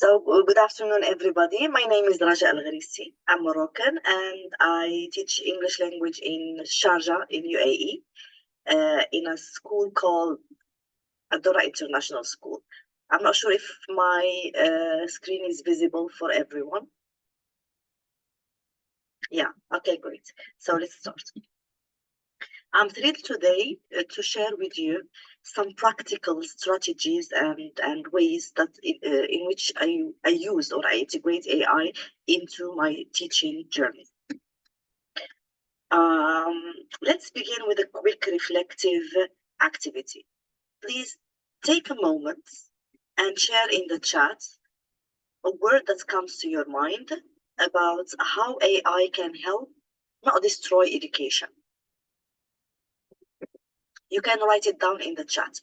Good afternoon, everybody. My name is Rajaa Laghrissi. I'm Moroccan and I teach English language in Sharjah in UAE in a school called Adora International School. I'm not sure if my screen is visible for everyone. Yeah, okay, great. So let's start. I'm thrilled today to share with you some practical strategies and ways that in which I use or I integrate AI into my teaching journey. Let's begin with a quick reflective activity. Please take a moment and share in the chat a word that comes to your mind about how AI can help, not destroy education. You can write it down in the chat.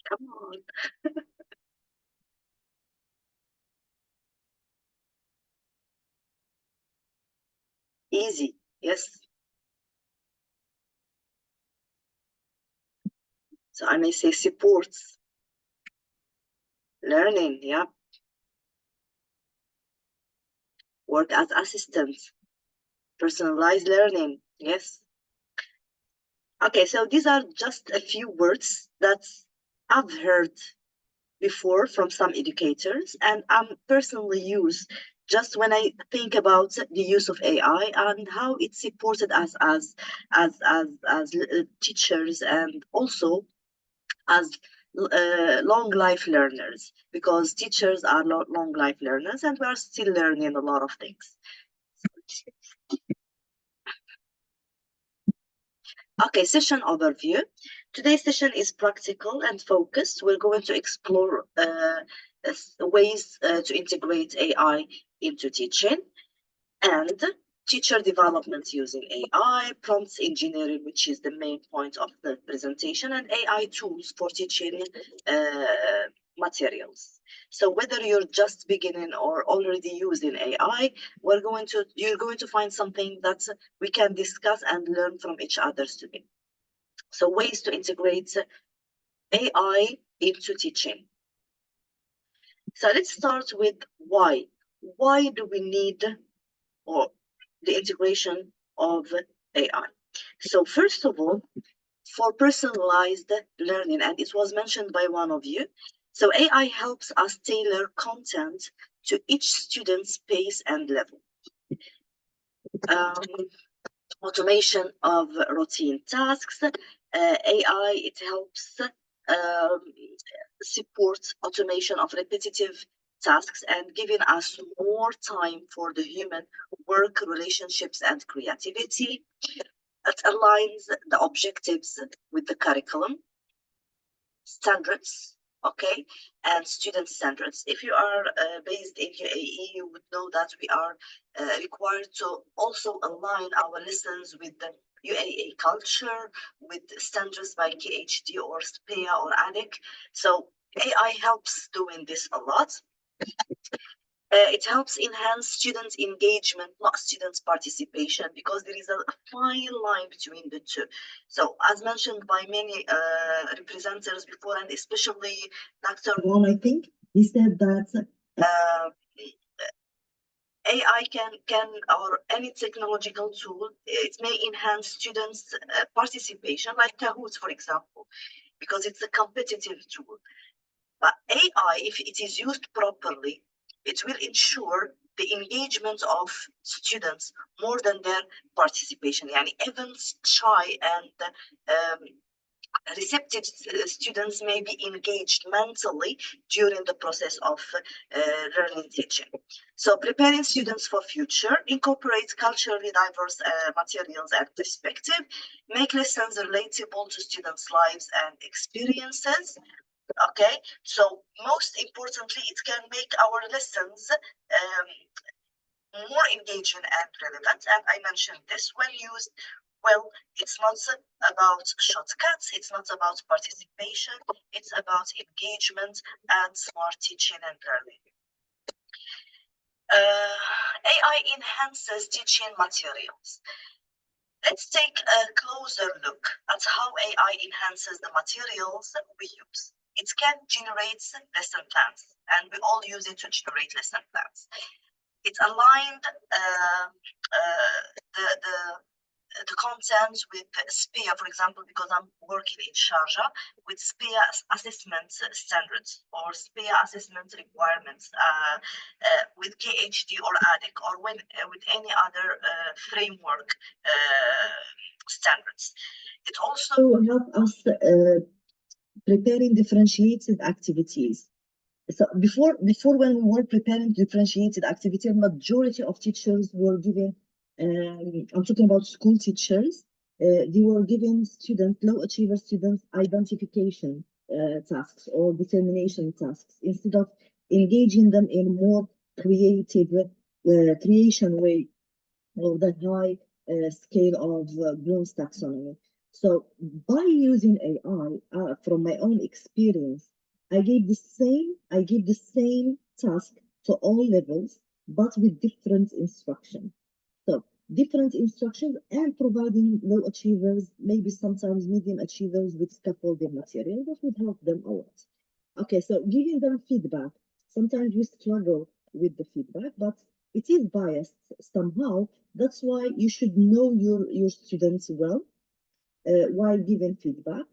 Come on. Easy, yes. So I may say supports learning, yeah. Work as assistants, personalized learning, yes. Okay, so these are just a few words that I've heard before from some educators, and I'm personally use just when I think about the use of AI and how it supported us as teachers and also as long life learners, because teachers are long life learners and we are still learning a lot of things. Okay, session overview. Today's session is practical and focused. We're going to explore ways to integrate AI into teaching and teacher development using AI, prompts engineering, which is the main point of the presentation, and AI tools for teaching materials. So whether you're just beginning or already using AI, you're going to find something that we can discuss and learn from each other today. So ways to integrate AI into teaching. So let's start with why. Why do we need or the integration of AI? So first of all, for personalized learning, and it was mentioned by one of you, so AI helps us tailor content to each student's pace and level. Automation of routine tasks. AI, it helps support automation of repetitive tasks and giving us more time for the human work, relationships, and creativity. It aligns the objectives with the curriculum standards, okay, and student standards. If you are based in UAE, you would know that we are required to also align our lessons with the UAE culture, with standards by KHD or SPEA or ANIC. So AI helps doing this a lot. It helps enhance students' engagement, not students' participation, because there is a fine line between the two. So, as mentioned by many representatives before, and especially Dr. Wong, I think, he said that AI can or any technological tool, it may enhance students' participation, like Kahoot, for example, because it's a competitive tool. But AI, if it is used properly, it will ensure the engagement of students more than their participation. Yani even shy and receptive students may be engaged mentally during the process of learning teaching. So preparing students for future, incorporate culturally diverse materials and perspective, make lessons relatable to students' lives and experiences. Okay, so most importantly, it can make our lessons more engaging and relevant. And I mentioned this when used Well, it's not about shortcuts, it's not about participation, it's about engagement and smart teaching and learning. AI enhances teaching materials. Let's take a closer look at how AI enhances the materials we use. It can generate lesson plans, and we all use it to generate lesson plans. It aligned the content with SPIA, for example, because I'm working in Sharjah, with SPIA assessment standards or SPIA assessment requirements, with KHD or ADIC, or with any other framework standards. It also helps us preparing differentiated activities. So before when we were preparing differentiated activity, a majority of teachers were given, I'm talking about school teachers, they were giving students, low achiever students, identification tasks or determination tasks instead of engaging them in more creative creation way of the high scale of Bloom's taxonomy. So by using AI, from my own experience, I gave the same task to all levels, but with different instructions. So different instructions and providing low achievers, maybe sometimes medium achievers with scaffolding material that would help them a lot. Okay, so giving them feedback. Sometimes we struggle with the feedback, but it is biased somehow. That's why you should know your students well while giving feedback.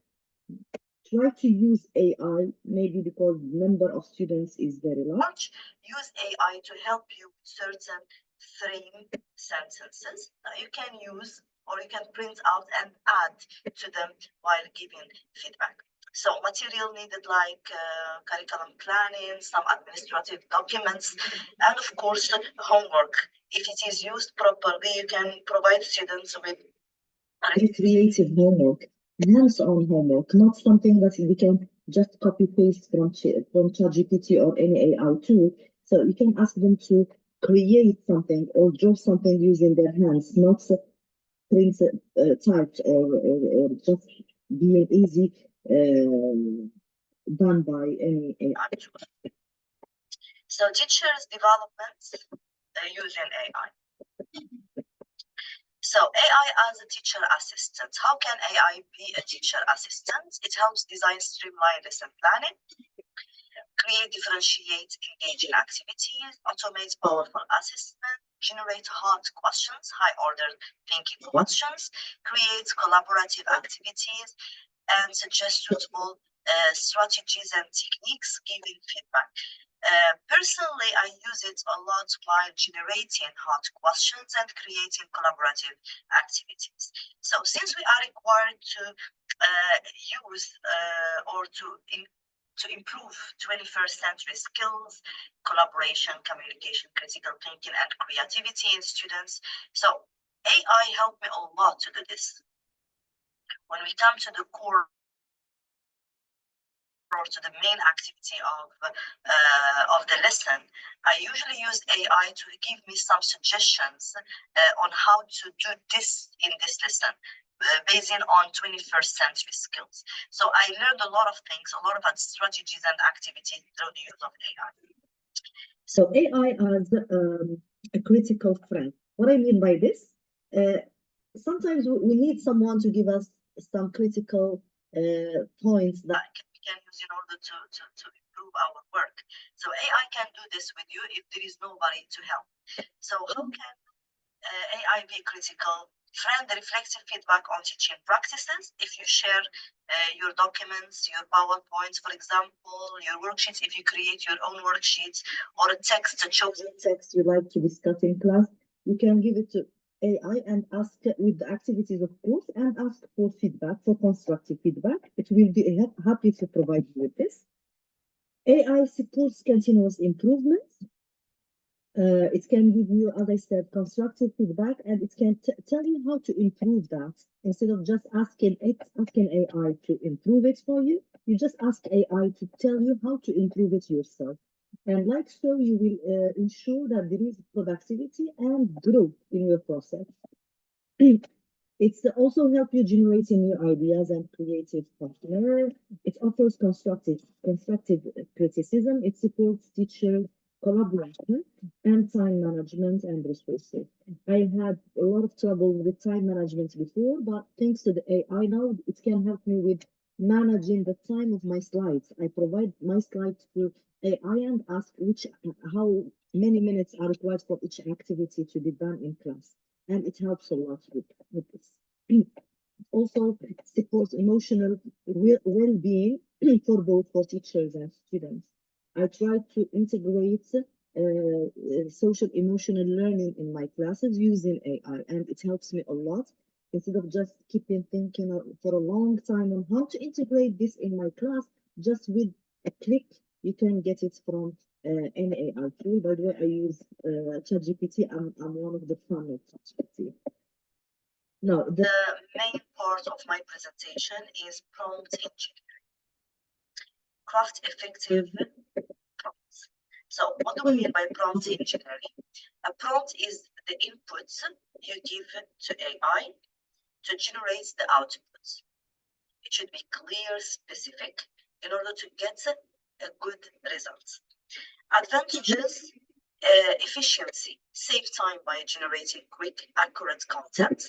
Try to use AI, maybe because the number of students is very large. Use AI to help you with certain frame sentences that you can use or you can print out and add to them while giving feedback. So material needed like curriculum planning, some administrative documents, and of course homework. If it is used properly, you can provide students with creative homework, hands-on homework, not something that we can just copy paste from ChatGPT or any AI tool. So you can ask them to create something or draw something using their hands, not print typed or just being easy done by any AI tool. So teachers' development using AI. So AI as a teacher assistant. How can AI be a teacher assistant? It helps design streamlined lesson planning, create, differentiate, engaging activities, automate powerful assessment, generate hard questions, high order thinking questions, create collaborative activities, and suggest suitable strategies and techniques, giving feedback. Personally, I use it a lot while generating hard questions and creating collaborative activities. So since we are required to use or to improve 21st century skills, collaboration, communication, critical thinking, and creativity in students, so AI helped me a lot to do this. When we come to the core or to the main activity of the lesson, I usually use AI to give me some suggestions on how to do this in this lesson, based on 21st century skills. So I learned a lot of things, a lot of strategies and activities through the use of AI. So AI as a critical friend. What I mean by this, sometimes we need someone to give us some critical points that we can use in order to improve our work. So AI can do this with you if there is nobody to help. So how can AI be critical friend? Reflective feedback on teaching practices. If you share your documents, your PowerPoints, for example, your worksheets, if you create your own worksheets or a text, a chosen text you like to discuss in class, you can give it to AI and ask with the activities, of course, and ask for feedback, for constructive feedback. It will be happy to provide you with this. AI supports continuous improvement. It can give you, as I said, constructive feedback, and it can tell you how to improve that. Instead of just asking AI to improve it for you, you just ask AI to tell you how to improve it yourself. And like so, you will ensure that there is productivity and growth in your process. It's also help you generating new ideas and creative partner. It offers constructive criticism. It supports teacher collaboration and time management and resources. I had a lot of trouble with time management before, but thanks to the AI now, it can help me with managing the time of my slides. I provide my slides to AI and ask how many minutes are required for each activity to be done in class, and it helps a lot with this. Also supports emotional well-being for both for teachers and students. I try to integrate social emotional learning in my classes using AI, and it helps me a lot. Instead of just keeping thinking for a long time on how to integrate this in my class, just with a click, you can get it from any AI tool. By the way, I use ChatGPT. I'm one of the fans of ChatGPT. No, The main part of my presentation is prompt engineering. Craft effective prompts. So what do we mean by prompt engineering? A prompt is the inputs you give to AI to generate the outputs. It should be clear, specific, in order to get a good result. Advantages, efficiency, save time by generating quick, accurate content.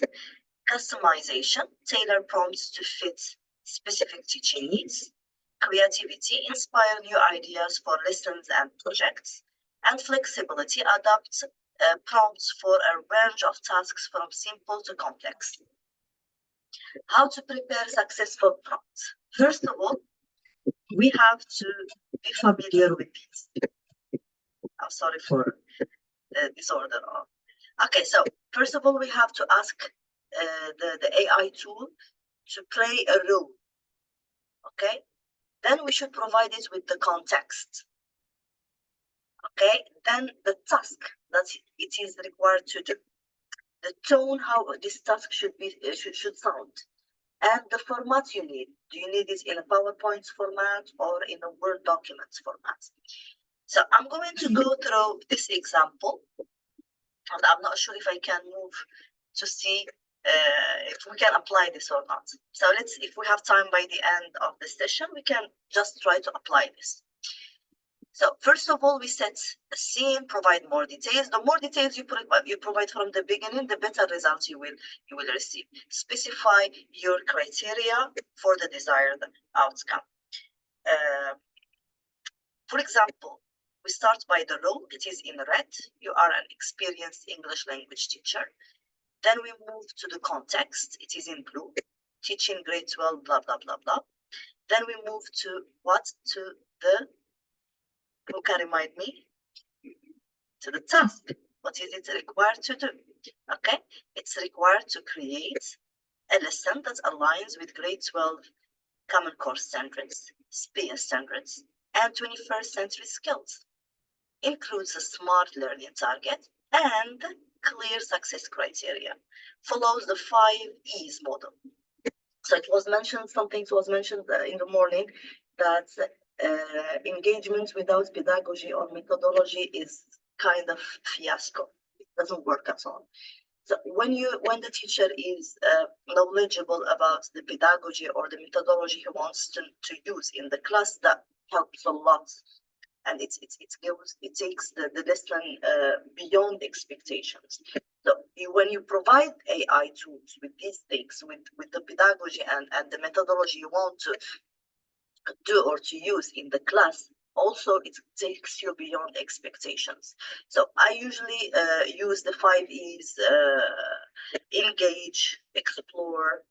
Customization, tailor prompts to fit specific teaching needs. Creativity, inspire new ideas for lessons and projects. And flexibility, adapt prompts for a range of tasks from simple to complex. How to prepare successful prompts? First of all, we have to be familiar with these. I'm sorry for the disorder. Okay, so first of all, we have to ask the AI tool to play a role. Okay, then we should provide it with the context. Okay, then the task that it is required to do, the tone, how this task should be should sound, and the format you need. Do you need it in a PowerPoint format or in a Word document format? So I'm going to go through this example, and I'm not sure if I can move to see if we can apply this or not. So if we have time by the end of the session, we can just try to apply this. So first of all, we set a scene, provide more details. The more details you provide from the beginning, the better results you will receive. Specify your criteria for the desired outcome. For example, we start by the role. It is in red. You are an experienced English language teacher. Then we move to the context. It is in blue. Teaching grade 12, blah, blah, blah, blah. Then we move to what? To the, who can remind me? To the task. What is it required to do? Okay, it's required to create a lesson that aligns with grade 12 Common Core standards, SPIA standards, and 21st century skills. Includes a smart learning target and clear success criteria. Follows the 5 E's model. So it was mentioned, something was mentioned in the morning, that engagement without pedagogy or methodology is kind of fiasco. It doesn't work at all. So when the teacher is knowledgeable about the pedagogy or the methodology he wants to use in the class, that helps a lot, and it takes the lesson beyond expectations. So when you provide AI tools with these things, with the pedagogy and the methodology you want to do or to use in the class, also it takes you beyond expectations. So I usually use the 5 E's: engage, explore,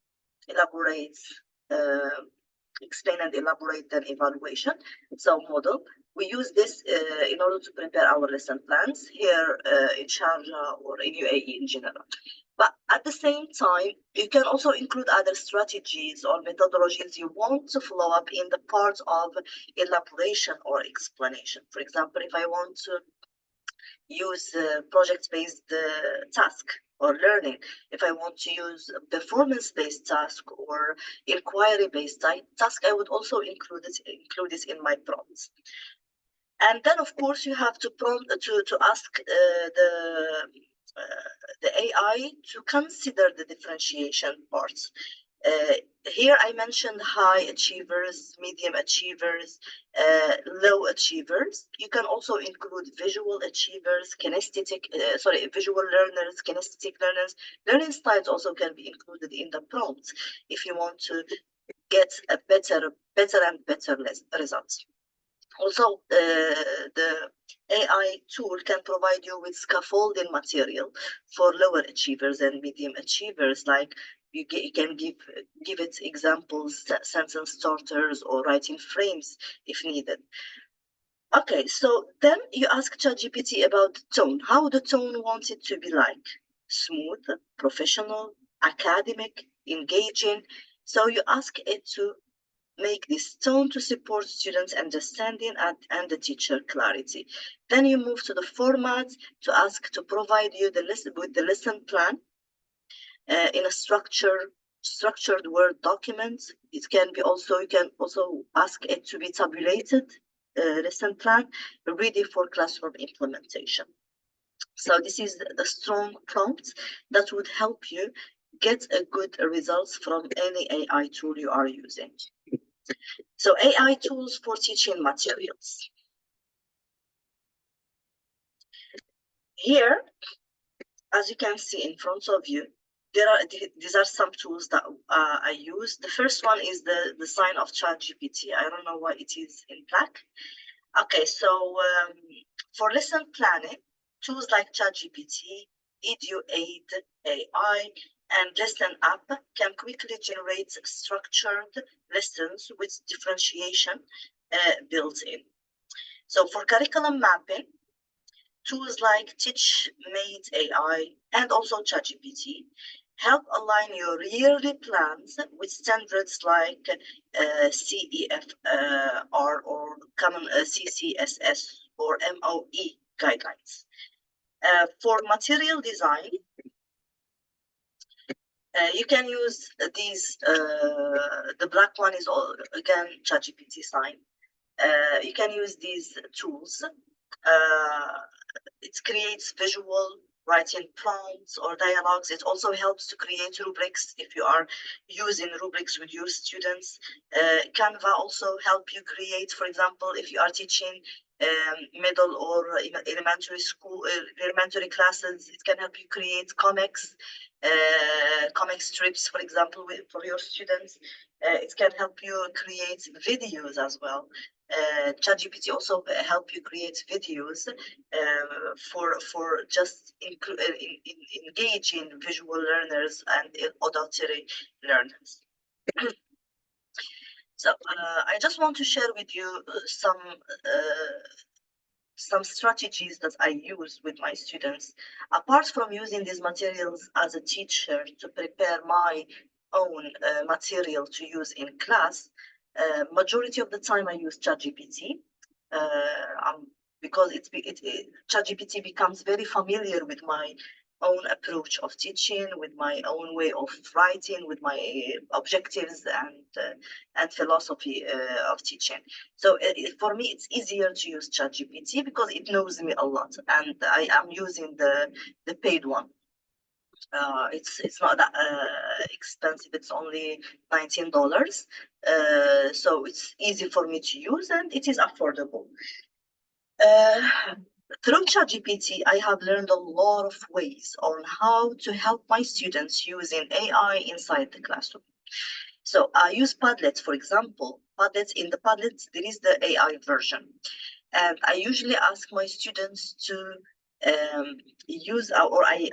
elaborate, explain and elaborate, then evaluation. So model. We use this in order to prepare our lesson plans here in Sharjah or in UAE in general. But at the same time, you can also include other strategies or methodologies you want to follow up in the part of elaboration or explanation. For example, if I want to use project-based task or learning, if I want to use performance-based task or inquiry-based task, I would also include it in my prompts. And then, of course, you have to prompt to ask the AI to consider the differentiation parts. Here I mentioned high achievers, medium achievers, low achievers. You can also include visual achievers, visual learners, kinesthetic learners. Learning styles also can be included in the prompts if you want to get a better and better results. Also, the AI tool can provide you with scaffolding material for lower achievers and medium achievers, like you can give it examples, sentence starters, or writing frames if needed. Okay, so then you ask ChatGPT about tone, how the tone wants it to be like, smooth, professional, academic, engaging. So you ask it to make this tone to support students' understanding and the teacher clarity. Then you move to the format to ask to provide you with the lesson plan in a structured Word document. It can be also, you can also ask it to be tabulated lesson plan ready for classroom implementation. So this is the strong prompt that would help you get a good results from any AI tool you are using. So AI tools for teaching materials. Here, as you can see in front of you, these are some tools that I use. The first one is the sign of ChatGPT. I don't know why it is in black. Okay, so for lesson planning, tools like ChatGPT, EduAid, AI, and Lesson App can quickly generate structured lessons with differentiation built in. So for curriculum mapping, tools like TeachMate AI and also ChatGPT help align your yearly plans with standards like CEFR or Common CCSS or MOE guidelines. For material design, you can use these, the black one is all, again, ChatGPT sign. You can use these tools. It creates visual writing prompts or dialogues. It also helps to create rubrics if you are using rubrics with your students. Canva also help you create, for example, if you are teaching middle or elementary classes, it can help you create comics, comic strips, for example, for your students. It can help you create videos as well. ChatGPT also help you create videos for just engaging visual learners and auditory learners. So I just want to share with you some strategies that I use with my students. Apart from using these materials as a teacher to prepare my own material to use in class, majority of the time I use ChatGPT. Because ChatGPT becomes very familiar with my own approach of teaching, with my own way of writing, with my objectives and philosophy of teaching. So for me, it's easier to use ChatGPT because it knows me a lot, and I am using the paid one. It's not that expensive. It's only $19. So it's easy for me to use and it is affordable. Through ChatGPT, I have learned a lot of ways on how to help my students using AI inside the classroom. So I use Padlet, for example. In the Padlet, there is the AI version. And I usually ask my students to use, or I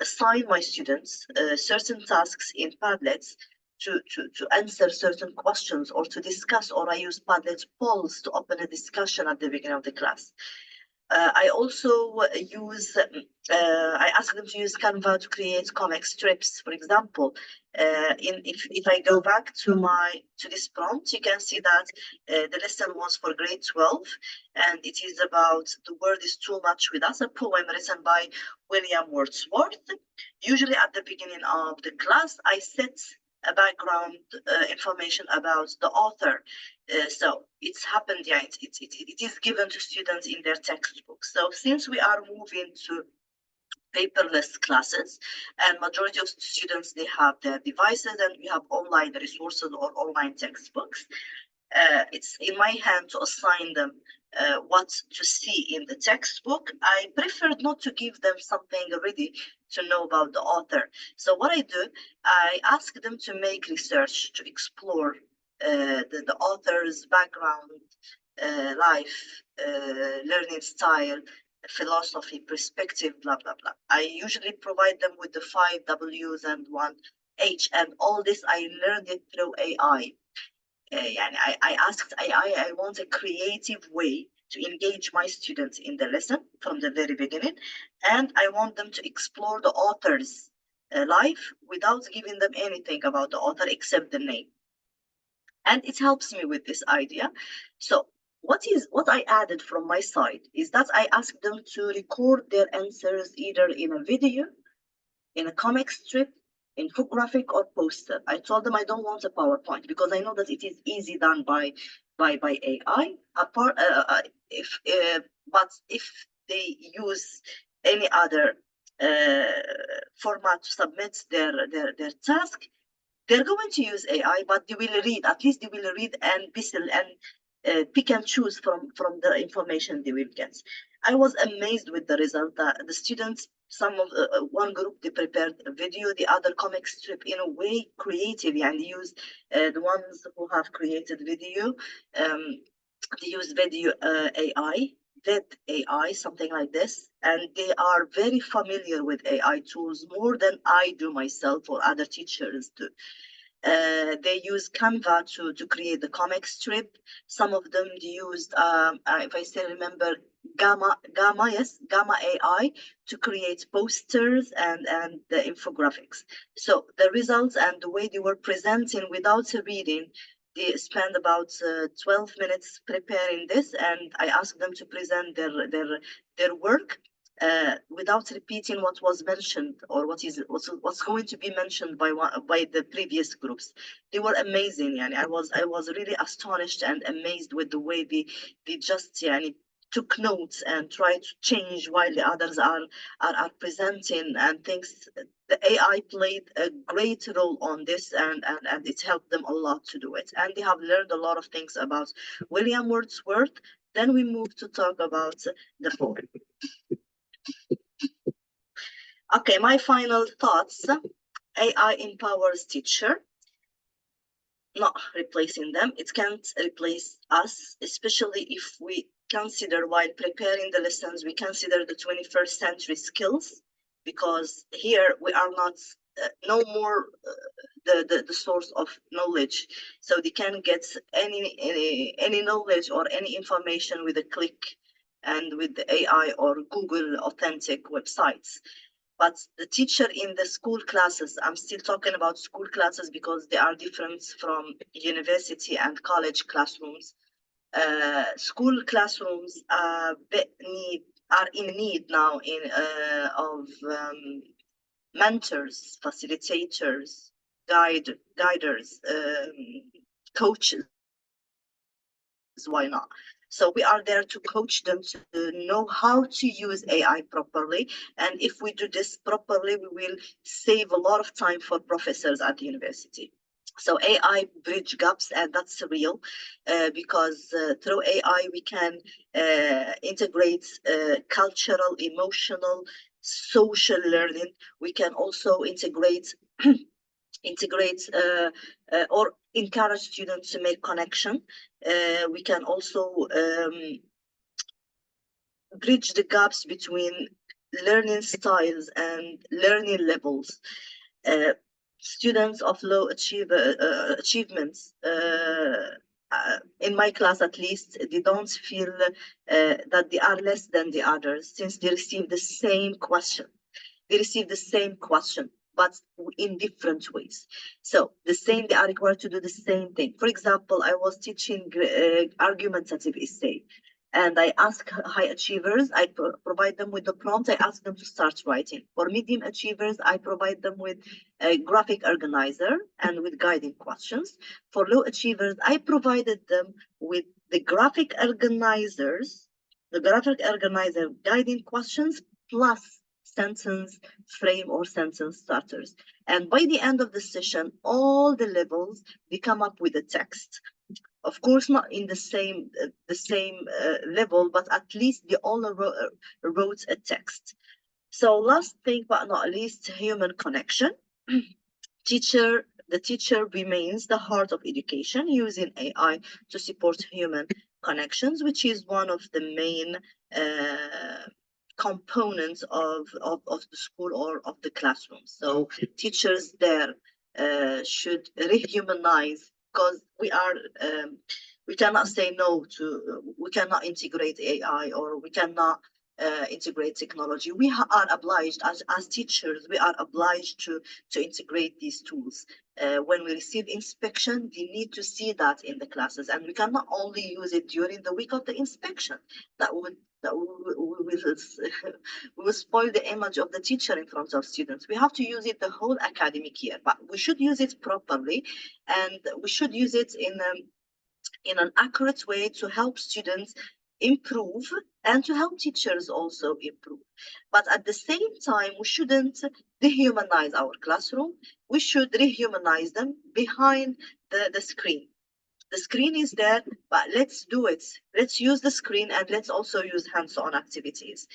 assign my students certain tasks in Padlets to answer certain questions or to discuss, or I use Padlet polls to open a discussion at the beginning of the class. I also I ask them to use Canva to create comic strips, for example. If I go back to this prompt, you can see that the lesson was for grade 12, and it is about The Word is Too Much With Us, a poem written by William Wordsworth. Usually at the beginning of the class, I set a background information about the author. So it's happened, yeah, it is given to students in their textbook. So since we are moving to paperless classes, and majority of students, they have their devices, and we have online resources or online textbooks. It's in my hand to assign them what to see in the textbook. I preferred not to give them something already to know about the author. So what I do, I ask them to make research, to explore the author's background, life, learning style, philosophy, perspective, blah, blah, blah. I usually provide them with the 5 W's and 1 H, and all this I learned it through AI. I asked AI, I want a creative way to engage my students in the lesson from the very beginning, and I want them to explore the author's life without giving them anything about the author except the name. And it helps me with this idea. So what I added from my side is that I asked them to record their answers either in a video, in a comic strip, infographic, or poster. I told them I don't want a PowerPoint because I know that it is easy done by AI. But if they use any other format to submit their task, they're going to use AI, but they will read. At least they will read and pick and choose from the information they will get. I was amazed with the result. The students, some of one group, they prepared a video, the other comic strip in a way creative, and use the ones who have created video, they use video AI, vid AI, something like this, and they are very familiar with AI tools more than I do myself or other teachers do. They use Canva to create the comic strip. Some of them used, if I still remember, Gamma AI to create posters and the infographics. So the results and the way they were presenting without reading, they spent about 12 minutes preparing this, and I asked them to present their work without repeating what was mentioned or what's going to be mentioned by the previous groups. They were amazing. Yani I was really astonished and amazed with the way they just took notes and tried to change while the others are presenting and things. The AI played a great role on this, and it helped them a lot to do it. And they have learned a lot of things about William Wordsworth. Then we move to talk about the poem. Okay, my final thoughts. AI empowers teacher, not replacing them. It can't replace us, especially if we consider while preparing the lessons, we consider the 21st century skills, because here we are not no more the source of knowledge. So they can get any knowledge or any information with a click and with the AI or Google authentic websites. But the teacher in the school classes, I'm still talking about school classes because they are different from university and college classrooms. School classrooms are in need now of mentors, facilitators, guiders, coaches. Why not? So we are there to coach them to know how to use AI properly. And if we do this properly, we will save a lot of time for professors at the university. So AI bridge gaps, and that's real, because through AI we can integrate cultural, emotional, social learning. We can also integrate or encourage students to make connection. We can also bridge the gaps between learning styles and learning levels. Students of low achievements, in my class at least, they don't feel that they are less than the others, since they receive the same question. They receive the same question, but in different ways. So they are required to do the same thing. For example, I was teaching argumentative essay, and I ask high achievers, I provide them with the prompt, I ask them to start writing. For medium achievers, I provide them with a graphic organizer and with guiding questions. For low achievers, I provided them with the graphic organizer guiding questions plus sentence frame or sentence starters. And by the end of the session, all the levels, they come up with a text. Of course, not in the same level, but at least they all wrote a text. So last thing but not least, human connection. The teacher remains the heart of education, using AI to support human connections, which is one of the main components of the school or of the classroom. So teachers there should rehumanize, because we cannot say no to, we cannot integrate AI, or we cannot integrate technology. We are obliged as teachers, we are obliged to integrate these tools. When we receive inspection, they need to see that in the classes, and we cannot only use it during the week of the inspection. That will we will spoil the image of the teacher in front of students. We have to use it the whole academic year, but we should use it properly, and we should use it in an accurate way to help students improve and to help teachers also improve. But at the same time, we shouldn't dehumanize our classroom. We should rehumanize them behind the screen. The screen is there, but let's do it. Let's use the screen, and let's also use hands-on activities.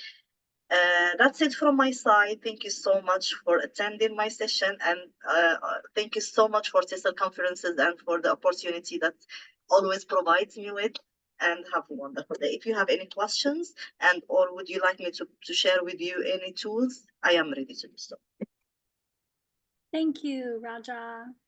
That's it from my side. Thank you so much for attending my session, and thank you so much for TESOL conferences and for the opportunity that always provides me with. And have a wonderful day. If you have any questions, and or would you like me to share with you any tools, I am ready to do so. Thank you, Rajaa.